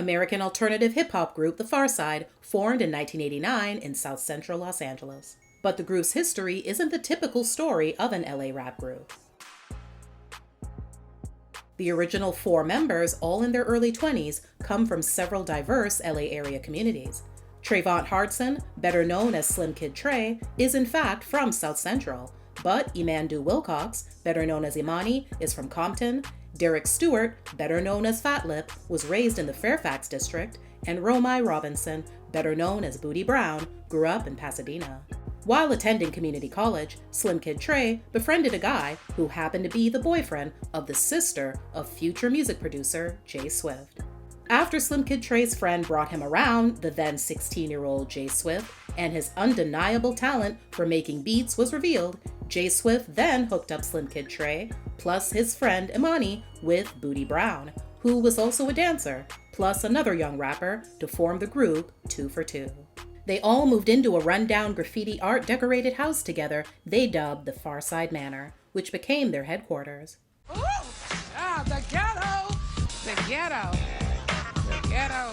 American alternative hip-hop group the Pharcyde formed in 1989 in South Central Los Angeles. But the group's history isn't the typical story of an LA rap group. The original 4 members, all in their early 20s, come from several diverse LA area communities. Trevant Hardson, better known as Slim Kid Trey, is in fact from South Central, but Emandu Wilcox, better known as Imani, is from Compton. Derrick Stewart, better known as Fatlip, was raised in the Fairfax district, and Romye Robinson, better known as Bootie Brown, grew up in Pasadena. While attending community college, Slim Kid Trey befriended a guy who happened to be the boyfriend of the sister of future music producer J Swift. After Slim Kid Trey's friend brought him around the then 16-year-old J Swift, and his undeniable talent for making beats was revealed, J Swift then hooked up Slim Kid Trey, plus his friend Imani, with Bootie Brown, who was also a dancer, plus another young rapper, to form the group 2 for 2. They all moved into a rundown graffiti art decorated house together they dubbed the Pharcyde Manor, which became their headquarters. Ooh! Ah, the ghetto! The ghetto! The ghetto!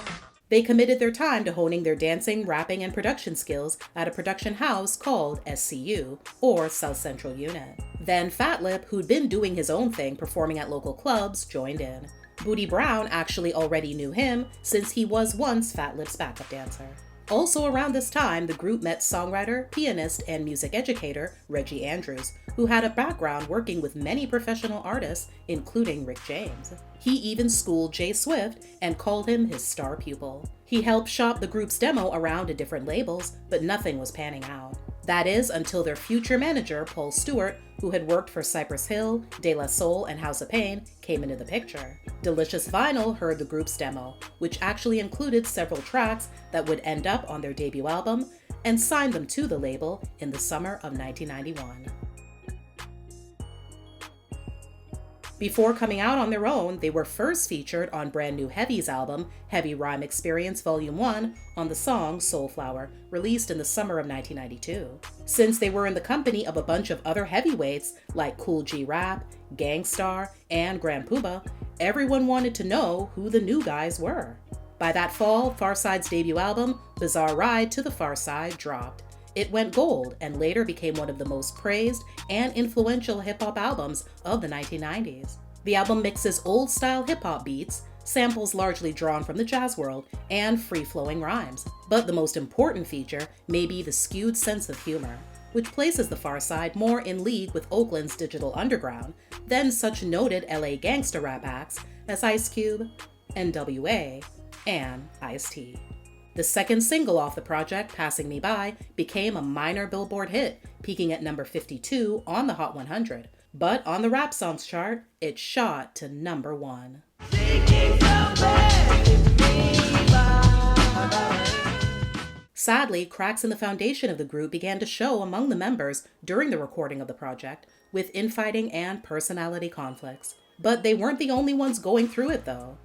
They committed their time to honing their dancing, rapping, and production skills at a production house called SCU, or South Central Unit. Then Fatlip, who'd been doing his own thing performing at local clubs, joined in. Bootie Brown actually already knew him since he was once Fatlip's backup dancer. Also around this time, the group met songwriter, pianist, and music educator Reggie Andrews, who had a background working with many professional artists, including Rick James. He even schooled J Swift and called him his star pupil. He helped shop the group's demo around to different labels, but nothing was panning out. That is, until their future manager, Paul Stewart, who had worked for Cypress Hill, De La Soul, and House of Pain, came into the picture. Delicious Vinyl heard the group's demo, which actually included several tracks that would end up on their debut album, and signed them to the label in the summer of 1991. Before coming out on their own, they were first featured on Brand New Heavy's album, Heavy Rhyme Experience Volume 1, on the song Soulflower, released in the summer of 1992. Since they were in the company of a bunch of other heavyweights like Kool G Rap, Gang Starr, and Grand Puba, everyone wanted to know who the new guys were. By that fall, Pharcyde's debut album, Bizarre Ride to the Pharcyde, dropped. It went gold and later became one of the most praised and influential hip-hop albums of the 1990s. The album mixes old-style hip-hop beats, samples largely drawn from the jazz world, and free-flowing rhymes. But the most important feature may be the skewed sense of humor, which places the Pharcyde more in league with Oakland's digital underground than such noted LA gangsta rap acts as Ice Cube, NWA, and Ice-T. The second single off the project, Passing Me By, became a minor Billboard hit, peaking at number 52 on the Hot 100. But on the rap songs chart, it shot to number 1. Sadly, cracks in the foundation of the group began to show among the members during the recording of the project, with infighting and personality conflicts. But they weren't the only ones going through it, though.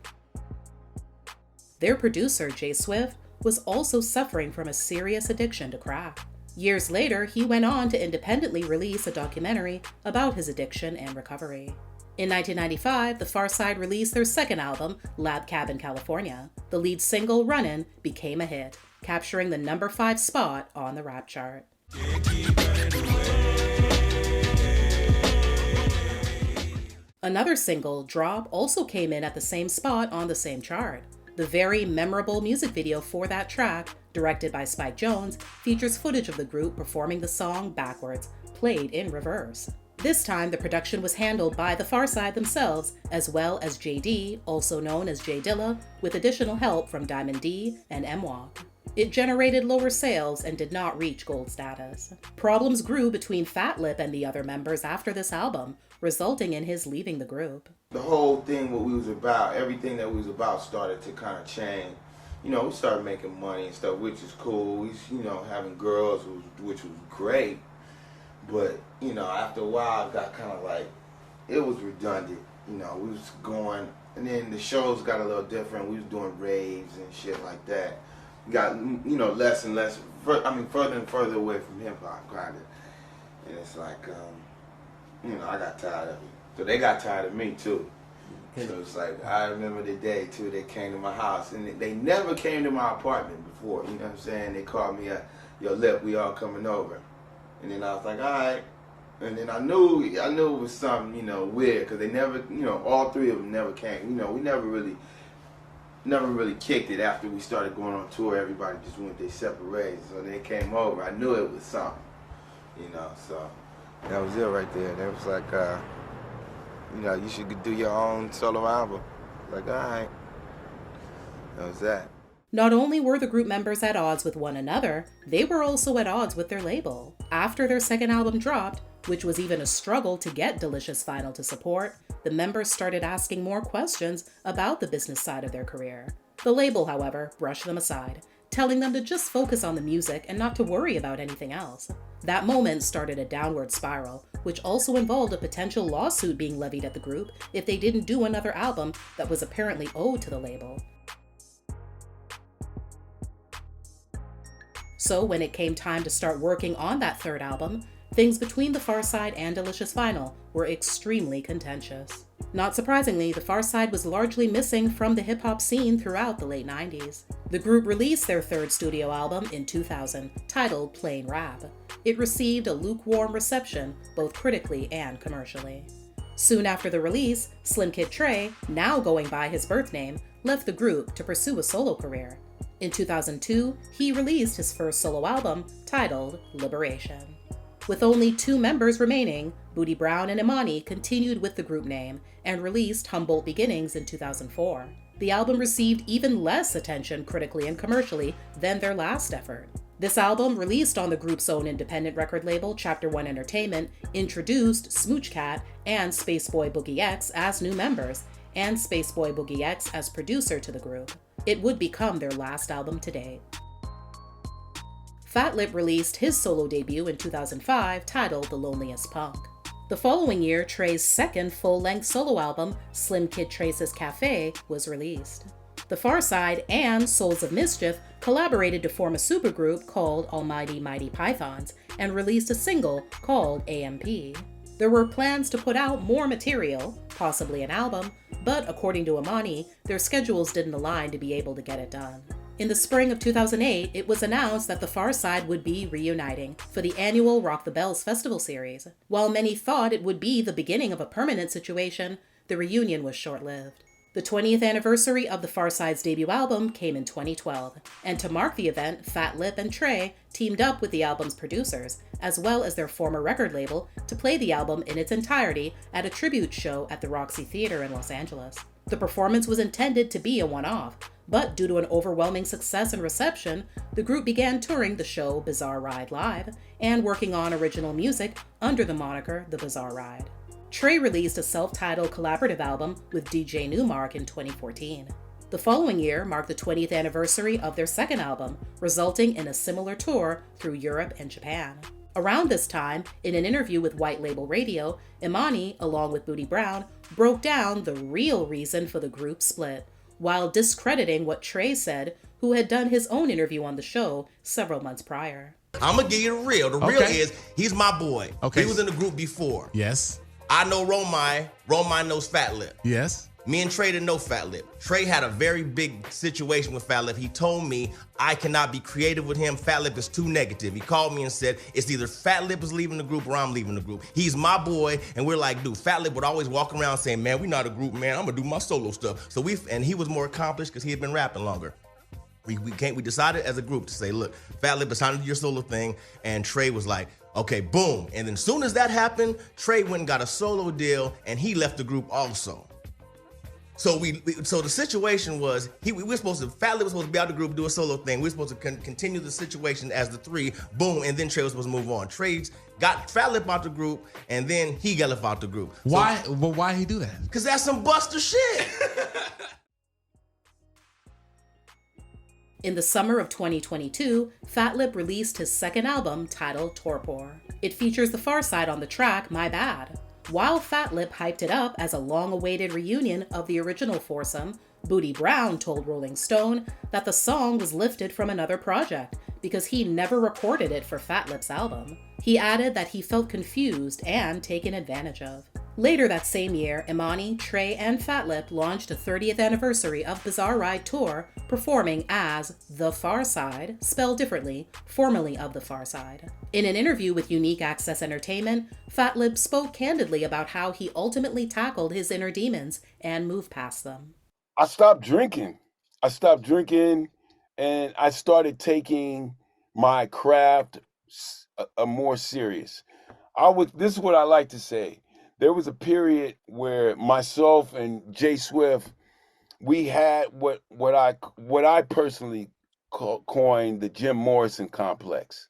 Their producer, J Swift, was also suffering from a serious addiction to crack. Years later, he went on to independently release a documentary about his addiction and recovery. In 1995, the Pharcyde released their second album, Labcabincalifornia. The lead single, Runnin', became a hit, capturing the number 5 spot on the rap chart. Another single, Drop, also came in at the same spot on the same chart. The very memorable music video for that track, directed by Spike Jonze, features footage of the group performing the song backwards, played in reverse. This time, the production was handled by the Pharcyde themselves, as well as JD, also known as J Dilla, with additional help from Diamond D and M-Walk. It generated lower sales and did not reach gold status. Problems grew between Fatlip and the other members after this album, resulting in his leaving the group. The whole thing, what we was about, everything that we was about started to kind of change. You know, we started making money and stuff, which is cool. We, you know, having girls, which was great. But, you know, after a while, it got kind of like, it was redundant. You know, we was going, and then the shows got a little different. We was doing raves and shit like that. Got, you know, less and less, further and further away from hip-hop, kind of. And it's like, you know, I got tired of it. So they got tired of me, too. So it's like, I remember the day too, they came to my house, and they never came to my apartment before, you know what I'm saying? They called me up, yo, Lip, we all coming over. And then I was like, all right. And then I knew it was something, you know, weird, because they never, you know, all three of them never came. You know, we never really kicked it after we started going on tour. Everybody just went their separate ways. So they came over. I knew it was something, you know, so that was it right there. That was like, you know, you should do your own solo album. Like, all right. That was that. Not only were the group members at odds with one another, they were also at odds with their label. After their second album dropped, which was even a struggle to get Delicious Vinyl to support, the members started asking more questions about the business side of their career. The label, however, brushed them aside, telling them to just focus on the music and not to worry about anything else. That moment started a downward spiral, which also involved a potential lawsuit being levied at the group if they didn't do another album that was apparently owed to the label. So when it came time to start working on that third album, things between the Pharcyde and Delicious Vinyl were extremely contentious. Not surprisingly, the Pharcyde was largely missing from the hip-hop scene throughout the late 90s. The group released their third studio album in 2000, titled Plain Rap. It received a lukewarm reception, both critically and commercially. Soon after the release, Slim Kid Trey, now going by his birth name, left the group to pursue a solo career. In 2002, he released his first solo album, titled Liberation. With only 2 members remaining, Bootie Brown and Imani continued with the group name and released Humboldt Beginnings in 2004. The album received even less attention critically and commercially than their last effort. This album, released on the group's own independent record label, Chapter One Entertainment, introduced Smooch Cat and Spaceboy Boogie X as new members, and Spaceboy Boogie X as producer to the group. It would become their last album to date. Fatlip released his solo debut in 2005, titled The Loneliest Punk. The following year, Trey's second full-length solo album, Slim Kid Trace's Cafe, was released. The Pharcyde and Souls of Mischief collaborated to form a supergroup called Almighty Mighty Pythons and released a single called AMP. There were plans to put out more material, possibly an album, but according to Imani, their schedules didn't align to be able to get it done. In the spring of 2008, it was announced that the Pharcyde would be reuniting for the annual Rock the Bells festival series. While many thought it would be the beginning of a permanent situation, the reunion was short-lived. The 20th anniversary of the Pharcyde's debut album came in 2012, and to mark the event, Fatlip and Trey teamed up with the album's producers, as well as their former record label, to play the album in its entirety at a tribute show at the Roxy Theater in Los Angeles. The performance was intended to be a one-off, but due to an overwhelming success and reception, the group began touring the show Bizarre Ride Live and working on original music under the moniker The Bizarre Ride. Trey released a self-titled collaborative album with DJ Newmark in 2014. The following year marked the 20th anniversary of their second album, resulting in a similar tour through Europe and Japan. Around this time, in an interview with White Label Radio, Imani, along with Bootie Brown, broke down the real reason for the group split, while discrediting what Trey said, who had done his own interview on the show several months prior. I'm gonna give you the real. The real is, he's my boy. Okay. He was in the group before. Yes. I know Romye. Romye knows Fatlip. Yes. Me and Trey didn't know Fatlip. Trey had a very big situation with Fatlip. He told me I cannot be creative with him. Fatlip is too negative. He called me and said, it's either Fatlip is leaving the group or I'm leaving the group. He's my boy, and we're like, dude, Fatlip would always walk around saying, man, we not a group, man. I'm gonna do my solo stuff. So and he was more accomplished because he had been rapping longer. We decided as a group to say, look, Fatlip, it's time to do your solo thing. And Trey was like, okay, boom. And then as soon as that happened, Trey went and got a solo deal, and he left the group also. So so the situation was, Fatlip was supposed to be out of the group, do a solo thing. We were supposed to continue the situation as the three, boom, and then Trey was supposed to move on. Trey got Fatlip out the group, and then he got left out the group. Why? Well, why he do that? Because that's some Buster shit. In the summer of 2022, Fatlip released his second album titled Torpor. It features the Pharcyde on the track My Bad. While Fatlip hyped it up as a long-awaited reunion of the original foursome, Bootie Brown told Rolling Stone that the song was lifted from another project because he never recorded it for Fatlip's album. He added that he felt confused and taken advantage of. Later that same year, Imani, Trey, and Fatlip launched a 30th anniversary of Bizarre Ride tour, performing as The Pharcyde, spelled differently, formerly of The Pharcyde. In an interview with Unique Access Entertainment, Fatlip spoke candidly about how he ultimately tackled his inner demons and moved past them. I stopped drinking. And I started taking my craft more serious. This is what I like to say. There was a period where myself and Jay Swift, we had what I personally coined the Jim Morrison complex.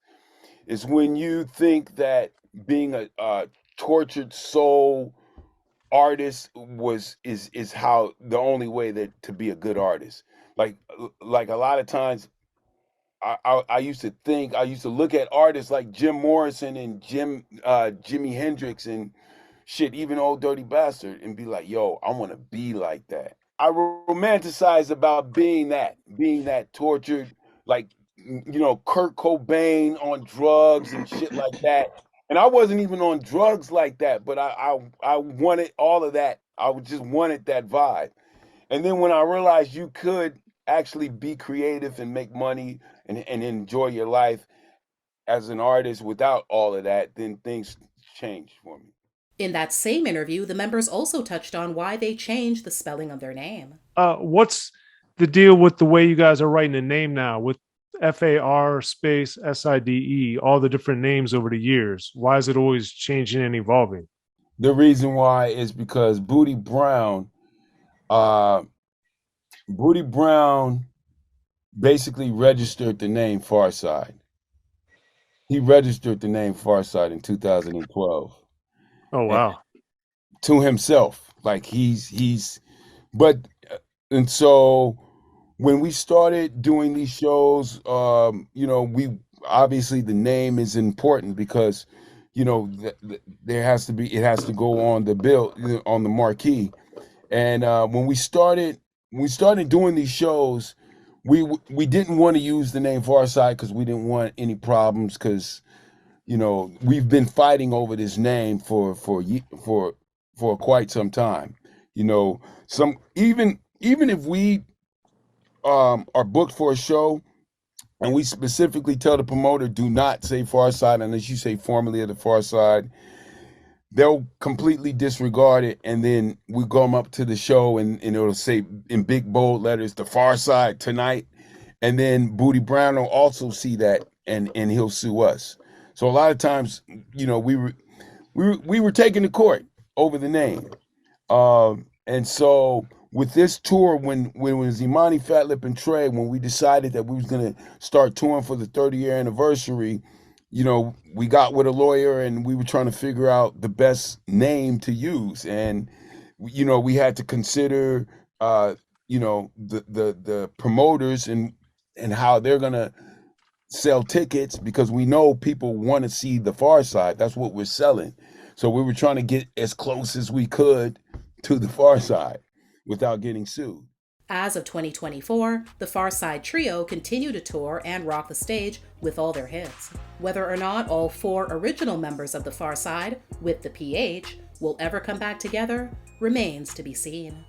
It's when you think that being a tortured soul artist is how the only way that to be a good artist. Like a lot of times I used to look at artists like Jim Morrison and Jimi Hendrix and shit, even Old Dirty Bastard, and be like, yo, I want to be like that. I romanticize about being that tortured, like, Kurt Cobain on drugs and shit like that. And I wasn't even on drugs like that, but I wanted all of that. I just wanted that vibe. And then when I realized you could actually be creative and make money and enjoy your life as an artist without all of that, then things changed for me. In that same interview, the members also touched on why they changed the spelling of their name. What's the deal with the way you guys are writing a name now with FAR space SIDE, all the different names over the years? Why is it always changing and evolving? The reason why is because Bootie Brown basically registered the name Pharcyde. He registered the name Pharcyde in 2012. Oh, wow. To himself. Like and so when we started doing these shows, we obviously the name is important because, it has to go on the bill, on the marquee. And when we started doing these shows, we didn't want to use the name Pharcyde because we didn't want any problems because, we've been fighting over this name for quite some time. Even if we are booked for a show and we specifically tell the promoter, do not say Pharcyde unless you say formerly of the Pharcyde, they'll completely disregard it, and then we go up to the show and it'll say in big bold letters, the Pharcyde tonight, and then Bootie Brown will also see that and he'll sue us. So a lot of times, we were taken to court over the name. And so with this tour, when it was Imani, Fatlip, and Trey, when we decided that we was going to start touring for the 30-year anniversary, we got with a lawyer and we were trying to figure out the best name to use. And, we had to consider, the promoters and how they're going to sell tickets, because we know people want to see the Pharcyde. That's what we're selling. So we were trying to get as close as we could to the Pharcyde without getting sued. As of 2024, the Pharcyde trio continue to tour and rock the stage with all their hits. Whether or not all 4 original members of the Pharcyde, with the PH, will ever come back together remains to be seen.